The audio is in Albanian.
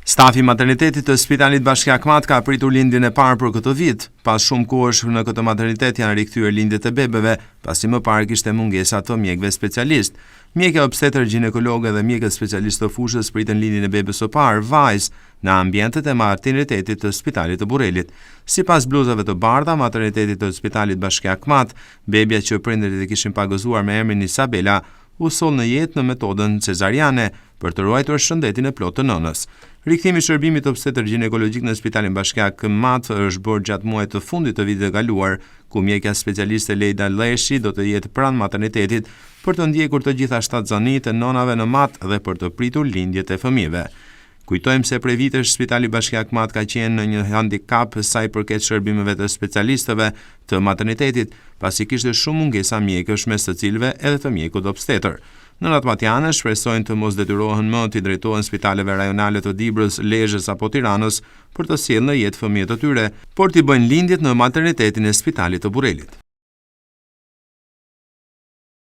Stafi i maternitetit të Spitalit Bashki Akmat ka pritur lindjen e parë për këtë vit. Pas shumë kohësh në këtë maternitet janë rikthyer lindjet e bebeve, pasi më parë kishte mungesa të mjekëve specialist. Mjekë obstetër, ginekologë dhe mjekët specialistë të fushës pritën lindjen e bebes së parë, vajzë, në ambientet e maternitetit të Spitalit të Burrelit. Sipas bluzave të bardha maternitetit të Spitalit Bashki Akmat, bebja që prindërit e kishin pagëzuar me emrin Isabela u sol në jetë në metodën cezariane për të ruajtur shëndetin e plotë të nënës. Rikthimi i shërbimit obstetër ginekologjik në Spitalin Bashki Akmat është bërë gjatë muajit të fundit të vitit të kaluar, ku mjekja specialiste Lejda Leshi do të jetë pranë maternitetit për të ndjekur të gjitha shtatzënitë e nënave në mat dhe për të pritur lindjet e fëmijëve. Kujtojmë se prej vitesh Spitali Bashki Akmat ka qenë në një handikap sa i përket shërbimeve të specialistëve të maternitetit, pasi kishte shumë mungesa mjekësh, mes të cilëve edhe të mjekut obstetër. Nënat matjane shpresojnë të mos detyrohen më të drejtohen spitaleve rajonale të Dibrës, Lezhës apo Tiranës për të sjellë në jetë fëmijët e tyre, por t'i bëjnë lindjet në maternitetin e Spitalit të Burrelit.